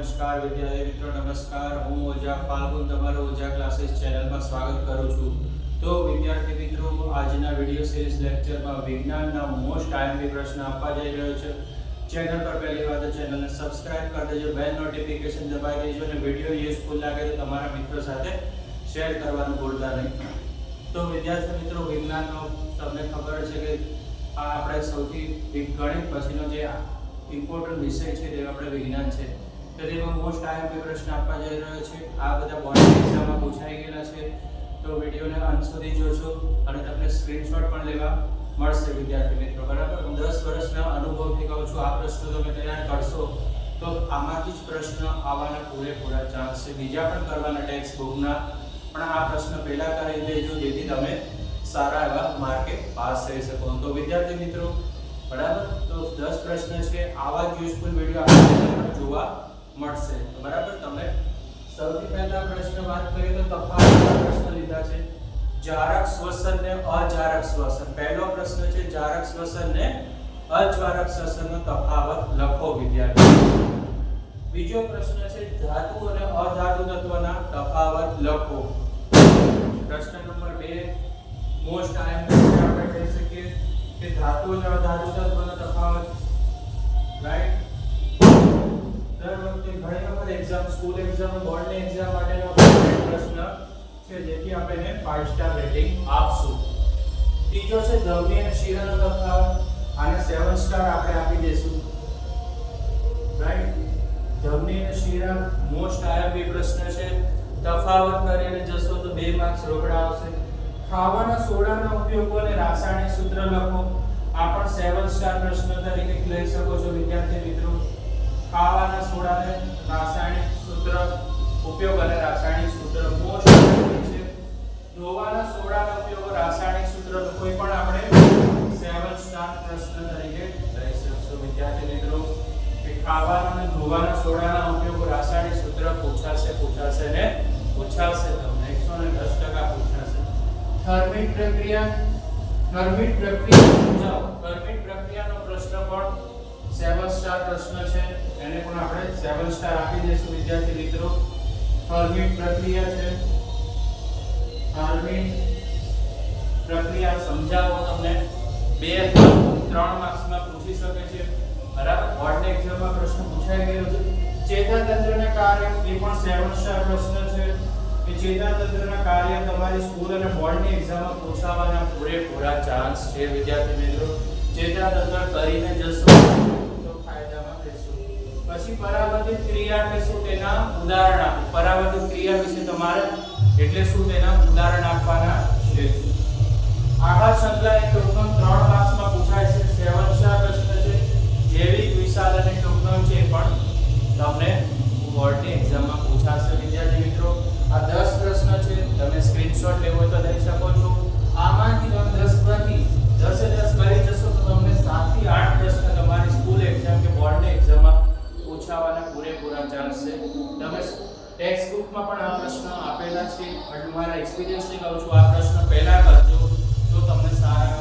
નમસ્કાર વિદ્યાર્થી મિત્રો, નમસ્કાર. હું ઓજા ફાલ્ગુન તમારો ઓજા ક્લાસીસ ચેનલમાં સ્વાગત કરું છું. તો વિદ્યાર્થી મિત્રો, આજના વિડિયો સિરીઝ લેક્ચરમાં વિજ્ઞાનના મોસ્ટ આઈએમપી પ્રશ્ન આપવા જઈ રહ્યો છે. ચેનલ પર પહેલી વાર તો ચેનલને સબસ્ક્રાઇબ કરી દેજો, બેલ નોટિફિકેશન દબાવી દેજો અને વિડિયો યુઝફુલ લાગે તો તમારા મિત્રો સાથે શેર કરવાનું ભૂલતા નહીં. તો વિદ્યાર્થી મિત્રો, વિજ્ઞાનનો તમને ખબર છે કે આ આપણે સૌથી ગણિત પછીનો જે ઇમ્પોર્ટન્ટ વિષય છે તે આપણે વિજ્ઞાન છે. તો તેમાં મોસ્ટ આઈએમપી પ્રશ્ન આપવા જઈ રહ્યો છે. આ બધા બોર્ડ એક્ઝામમાં પૂછાઈ ગયેલા છે. તો વિડિયોને અંત સુધી જોજો અને તમને સ્ક્રીનશોટ પણ લેવા મળશે વિદ્યાર્થી મિત્રો, બરાબર. હું 10 વર્ષના અનુભવથી કહું છું, આ પ્રશ્નો તમે તૈયાર કરશો તો આમાંથી જ પ્રશ્ન આવવાના પૂરેપૂરા ચાન્સ છે. બીજા પણ કરવાના ટેક્સ્ટ બુકના, પણ આ પ્રશ્ન પહેલા કરી દેજો જેથી તમે સારા એવા માર્કે પાસ થઈ શકો. તો વિદ્યાર્થી મિત્રો, બરાબર, તો 10 પ્રશ્ન છે. આવા જ યુઝફુલ વિડિયો આપણી ચેનલ પર જોવા મળશે. તો બરાબર, તમે સૌથી પહેલા પ્રશ્ન વાત કરીએ તો તફાવતના પ્રશ્ન લીધા છે. જારક શ્વસન ને અજારક શ્વસન. પહેલો પ્રશ્ન છે જારક શ્વસન ને અજારક શ્વસનનો તફાવત લખો વિદ્યાર્થી. બીજો પ્રશ્ન છે ધાતુ અને અધાતુ તત્વના તફાવત લખો. પ્રશ્ન નંબર 2 મોસ્ટ આઈએમપી આપણે કહી શકીએ કે ધાતુ અને અધાતુ તત્વનો તફાવત. રાઈટ. દર વખતે ઘણી વખત એક્ઝામ, સ્કૂલ એક્ઝામ, બોર્ડની એક્ઝામ માટેનો પ્રશ્ન છે જેથી આપણે 5 સ્ટાર રેટિંગ આપશું. ત્રીજો છે ધમની અને શિરાનો તફાવત. આને 7 સ્ટાર આપણે આપી દેશું. રાઈટ. ધમની અને શિરા મોસ્ટ આઈએમપી પ્રશ્ન છે. તફાવત કરીને જશો તો 2 માર્ક્સ રોકડા આવશે. ખાવાના સોડાના ઉપયોગો અને રાસાયણિક સૂત્ર લખો. આ પણ 7 સ્ટાર પ્રશ્ન તરીકે લઈ શકો છો વિદ્યાર્થી મિત્રો. ખાવાના સોડાને રાસાયણિક સૂત્ર, ઉપયોગ અને રાસાયણિક સૂત્ર મોસ્ટ ઇમ્પોર્ટન્ટ છે. ધોવાના સોડાના ઉપયોગો, રાસાયણિક સૂત્ર કોઈ પણ આપણે 7 સ્ટાર પ્રશ્ન તરીકે લઈ શકશો વિદ્યાર્થી મિત્રો. કે ખાવાના અને ધોવાના સોડાના ઉપયોગો, રાસાયણિક સૂત્ર પૂછાશે ને પૂછાશે. તમને 110% પૂછાશે. થર્મિટ પ્રક્રિયા સમજાવો. થર્મિટ પ્રક્રિયાનો પ્રશ્ન પણ 7 સ્ટાર પ્રશ્ન છે. એને પણ આપણે 7 સ્ટાર આપી દઈશું વિદ્યાર્થી મિત્રો. થર્મિટ પ્રક્રિયા છે. થર્મિટ પ્રક્રિયા સમજાવો. તમને 2 3 માર્ક્સમાં પૂછી શકે છે, બરાબર. બોર્ડ એક્ઝામમાં પ્રશ્ન પૂછાઈ ગયો છે. ચેતાતંત્રના કાર્ય, એ પણ 7 સ્ટાર પ્રશ્ન છે. કે ચેતાતંત્રના કાર્ય તમારી સ્કૂલ અને બોર્ડની એક્ઝામમાં પૂછાવાના પૂરેપૂરા ચાન્સ છે વિદ્યાર્થી મિત્રો. ચેતાતંત્ર કરીને જશો તો ફાયદામાં રહેશો. પછી પરાવર્તિત ક્રિયા એટલે શું તેના ઉદાહરણ આપો. પરાવર્તિત ક્રિયા વિશે તમારે એટલે શું તેના ઉદાહરણ આપવાના છે. આહાર શૃંખલા એ ટૂંકમાં 3 માર્ક્સમાં પૂછાય છે. 7 સ્ટાર પ્રશ્ન છે. જૈવિક વિશાલ અને ટૂંકમાં છે પણ તમને બોર્ડની એક્ઝામમાં પૂછાશે વિદ્યાર્થી મિત્રો. આ 10 પ્રશ્ન છે. તમે સ્ક્રીનશોટ લેવો હોય તો લઈ શકો છો. આમાંથી તમે 10 માંથી 10 એ 10 કરી જશો તો તમને 7 થી 8 પ્રશ્ન તમારી સ્કૂલ એક્ઝામ કે બોર્ડની એક્ઝામમાં પૂછાવાના પૂરેપૂરા ચાન્સ છે. તમે ટેક્સ્ટ બુકમાં પણ આ પ્રશ્ન આપેલા છે, પણ મારા એક્સપીરિયન્સથી કહું છું આ પ્રશ્ન પહેલા કરજો તો તમને સારા